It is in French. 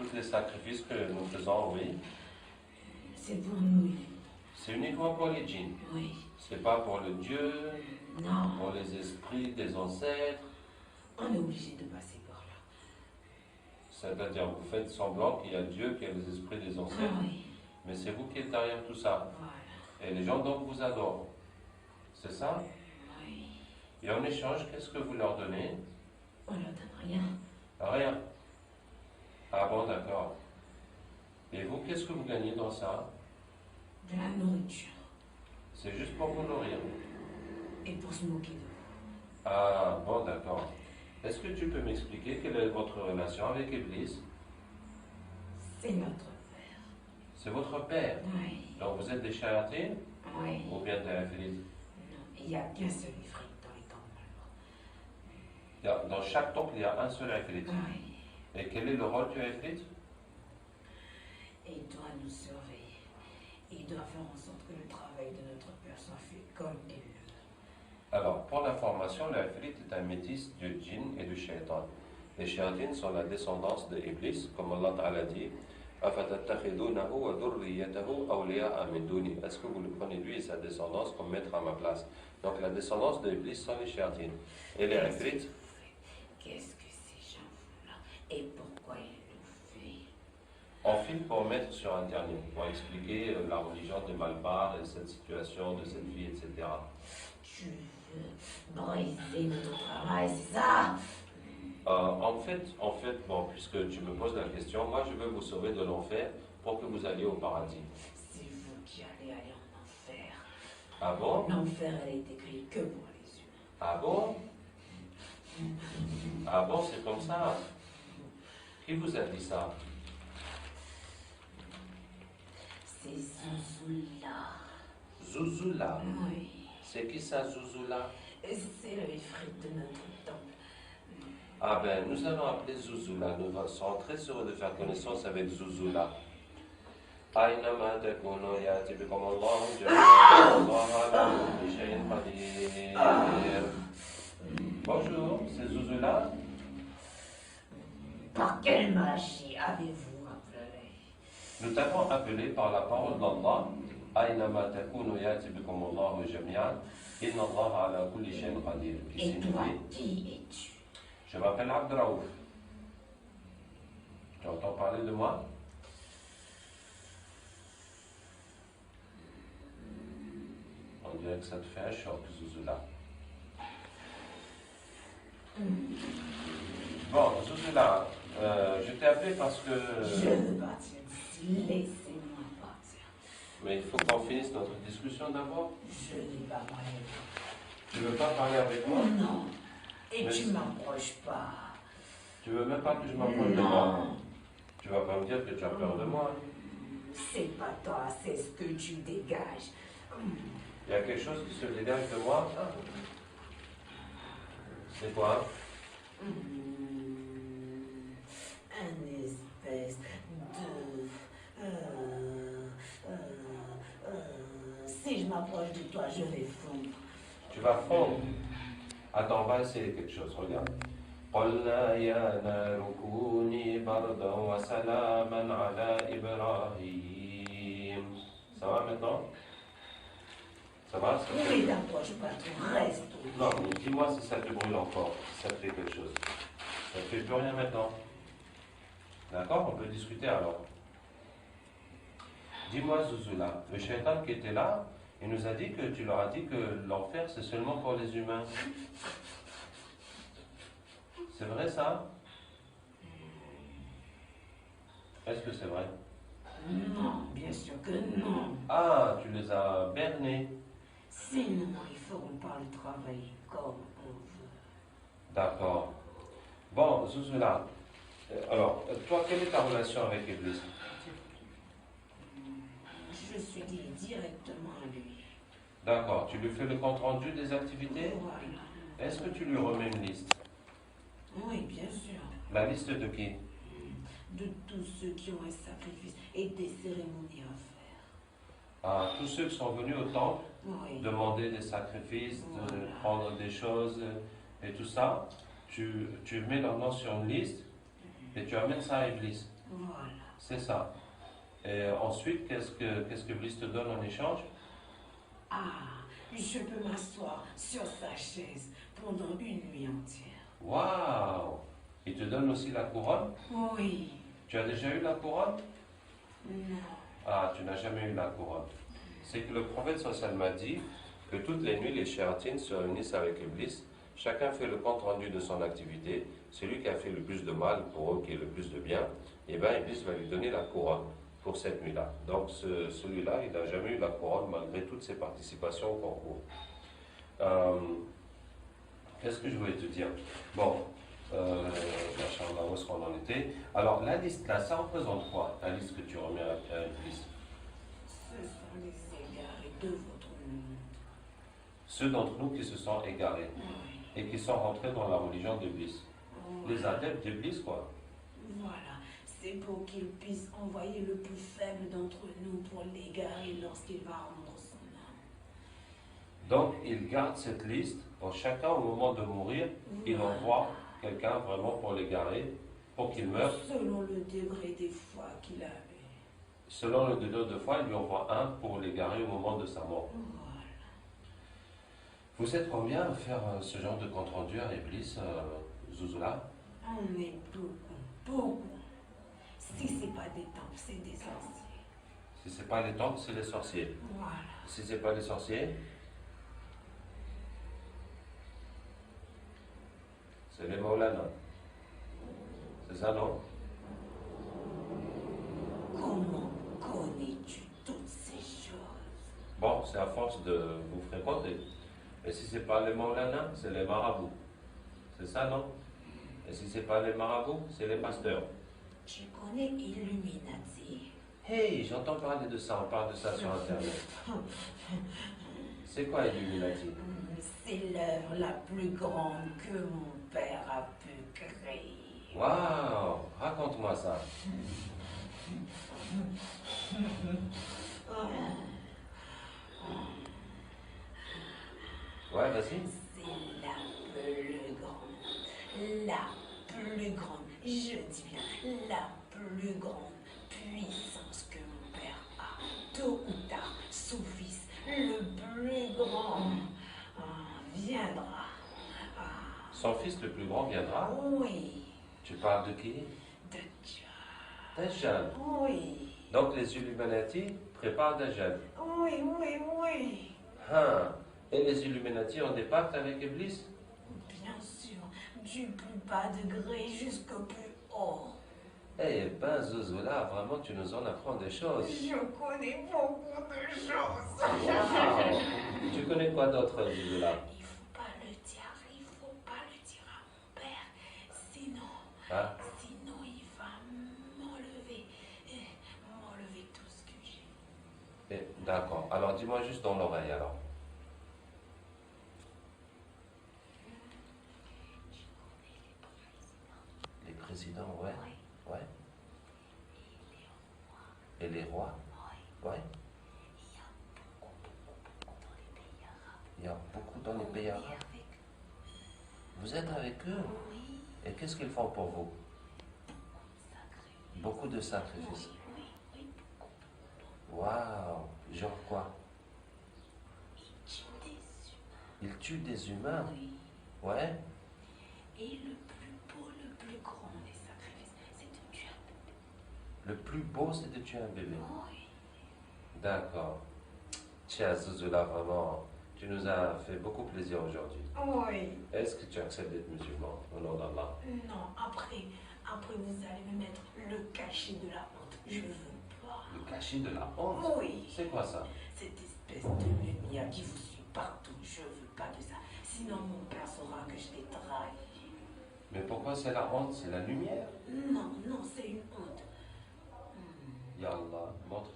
tous les sacrifices que nous faisons, oui. C'est pour nous. C'est uniquement pour les djinns. Oui. C'est pas pour le Dieu, Non. pour les esprits des ancêtres. On est obligé de passer par là. C'est-à-dire, vous faites semblant qu'il y a Dieu, qu'il y a les esprits des ancêtres, Oui. mais c'est vous qui êtes derrière tout ça. Voilà. Et les gens donc vous adorent. C'est ça? Oui. Et en échange, qu'est-ce que vous leur donnez? On leur donne rien. Rien. Ah bon, d'accord. Et vous, qu'est-ce que vous gagnez dans ça? De la nourriture. C'est juste pour vous nourrir. Et pour se moquer de vous. Ah bon, d'accord. Est-ce que tu peux m'expliquer quelle est votre relation avec Iblis? C'est notre père. C'est votre père. Oui. Donc vous êtes des shayatines Oui. ou bien des ifrites? Non, il n'y a qu'un seul ifrit dans les temples. Dans chaque temple, il y a un seul ifrit. Oui. Et quel est le rôle du ifrit? Et il doit nous surveiller. Il doit faire en sorte que le travail de notre père soit fait comme il le veut. Alors, pour l'information, l'ifrit est un métis du djinn et du shaitan. Les shayatines sont la descendance de Iblis, comme Allah Ta'ala dit. Est-ce que vous le prenez lui et sa descendance comme maître à ma place? Donc la descendance de Iblis sont les shayatines. Et les ifrit? Qu'est-ce que ces gens font là? Et pourquoi ils le font? On filme pour mettre sur Internet, pour expliquer la religion des Malbars et cette situation de cette vie, etc. Tu veux briser notre travail, c'est ça? En fait, bon, puisque tu me poses la question, moi je veux vous sauver de l'enfer pour que vous alliez au paradis. C'est vous qui allez aller en enfer. Ah bon? L'enfer, elle est écrite que pour les humains. Ah bon? Ah bon, c'est comme ça? Qui vous a dit ça? C'est Zouzoula. Zouzoula. Oui. C'est qui ça, Zouzoula? C'est le ifrit de notre temple. Ah ben, nous allons appeler Zouzoula. Nous serons très heureux de faire connaissance avec Zouzoula. أينما تكونوا يأتي بكم الله جميعا الله على كل شيء قدير. Bonjour, c'est Zouzoula. Par quelle magie avez-vous appelé? Nous t'avons appelé par la parole d'Allah. أينما تكونوا يأتي بكم الله جميعا إن الله على كل شيء قدير. Et toi, qui es-tu? Je m'appelle Abdraouf. Tu entends parler de moi? On dirait que ça te fait un choc, Zouzoula. Bon, Zouzoula, je t'ai appelé parce que... Je veux partir d'ici. Laissez-moi partir. Mais il faut qu'on finisse notre discussion d'abord. Je n'ai pas moyen. Tu veux pas parler avec moi? Non. Et Mais tu m'approches pas. Tu veux même pas que je m'approche de moi? Tu vas pas me dire que tu as peur de moi? C'est pas toi, c'est ce que tu dégages. Il y a quelque chose qui se dégage de moi? C'est quoi? Un espèce de... Si je m'approche de toi, je vais fondre. Tu vas fondre. Attends, on va essayer quelque chose, regarde. قلنا يا نار كوني بردا وسلاما على إبراهيم. Ça va maintenant? Ça va? Oui, n'approche pas trop, reste. Non, mais dis-moi si ça te brûle encore, si ça te fait quelque chose. Ça ne fait plus rien maintenant. D'accord? On peut discuter alors. Dis-moi, Zouzoula, le shaitan qui était là, il nous a dit que tu leur as dit que l'enfer c'est seulement pour les humains. C'est vrai ça? Est-ce que c'est vrai? Non, bien sûr que non. Ah, tu les as bernés. Sinon, ils feront pas le travail comme on veut. D'accord. Bon, Zouzoula, alors, toi, quelle est ta relation avec Iblis? Je suis liée directement à lui. D'accord, tu lui fais le compte rendu des activités? Voilà. Est-ce que tu lui remets une liste? Oui, bien sûr. La liste de qui? De tous ceux qui ont un sacrifice et des cérémonies à faire. À tous ceux qui sont venus au temple, Oui. demander des sacrifices, de Voilà. prendre des choses et tout ça, tu mets leur nom sur une liste et tu amènes ça à Iblis. Voilà. C'est ça. Et ensuite, qu'est-ce que Bliss te donne en échange? Ah, je peux m'asseoir sur sa chaise pendant une nuit entière. Waouh! Il te donne aussi la couronne? Oui. Tu as déjà eu la couronne? Non. Ah, tu n'as jamais eu la couronne. C'est que le prophète sallallahu m'a dit que toutes les nuits, les shéatines se réunissent avec Iblis. Chacun fait le compte rendu de son activité. Celui qui a fait le plus de mal pour eux, qui est le plus de bien, et bien Iblis va lui donner la couronne pour cette nuit-là. Donc celui-là, il n'a jamais eu la couronne malgré toutes ses participations au concours. Qu'est-ce que je voulais te dire? Bon, machallah, où est-ce qu'on en était? Alors, la liste là, ça représente quoi? La liste que tu remets à Iblis? Ce sont les égarés de votre monde. Ceux d'entre nous qui se sont égarés Oui. et qui sont rentrés dans la religion d'Iblis. Les Voilà. adeptes d'Iblis, quoi. Voilà. C'est pour qu'il puisse envoyer le plus faible d'entre nous pour l'égarer lorsqu'il va rendre son âme. Donc, il garde cette liste pour chacun au moment de mourir. Il envoie quelqu'un vraiment pour l'égarer, pour qu'il meure. Selon le degré des foi qu'il avait. Selon le degré de foi, il lui envoie un pour l'égarer au moment de sa mort. Voilà. Vous êtes combien à faire ce genre de compte rendu à Iblis, Zouzoula? On est beaucoup. Si c'est pas des temples, c'est des sorciers. Si c'est pas les temples, c'est les sorciers. Voilà. Si c'est pas les sorciers, c'est les Maulana. C'est ça, non? Comment connais-tu toutes ces choses? Bon, c'est à force de vous fréquenter. Et si c'est pas les Maulana, c'est les marabouts. C'est ça, non? Et si c'est pas les marabouts, c'est les pasteurs. Tu connais Illuminati? Hey, j'entends parler de ça, on parle de ça sur Internet. C'est quoi Illuminati? C'est l'œuvre la plus grande que mon père a pu créer. Waouh, raconte-moi ça. Ouais, vas-y. C'est la plus grande. La plus grande. Je dis bien la plus grande puissance que mon père a. Tôt ou tard, son fils, le plus grand, viendra. Son fils le plus grand viendra. Oui, Tu parles de qui? de Dieu. Dajjal. Oui, Donc les Illuminati préparent Dajjal. oui. Hein. Et les Illuminati ont des pactes avec Iblis? Bien sûr, du plus bas degré jusqu'au plus haut. Eh ben, Zouzoula, vraiment, tu nous en apprends des choses. Je connais beaucoup de choses. Wow. Tu connais quoi d'autre, Zouzoula? Il faut pas le dire à mon père, sinon, Hein? sinon il va m'enlever tout ce que j'ai. D'accord. Alors, dis-moi juste dans l'oreille, alors. Les présidents, ouais. Ouais. Et les rois? Ouais. Il y a beaucoup dans les pays arabes. Vous êtes avec eux? Oui, Et qu'est-ce qu'ils font pour vous? sacré. Beaucoup de sacrifices. Oui. Waouh! Genre quoi? Il tue des humains. Ils tuent des humains? Oui. Ouais. Et le plus beau, le plus grand des sacrifices, c'est de tuer un bébé. Le plus beau, c'est de tuer un bébé. Oui. D'accord. Tiens, Zouzoula, vraiment, tu nous as fait beaucoup plaisir aujourd'hui. Oui. Est-ce que tu acceptes d'être musulman au nom d'Allah? Non, après vous allez me mettre le cachet de la honte. Je veux pas. Le cachet de la honte? Oui. C'est quoi ça? Cette espèce de lumière qui vous suit partout, je veux pas de ça. Sinon mon père saura que je l'ai trahi. Mais pourquoi c'est la honte? C'est la lumière? Non, c'est une honte. Ya Allah, montre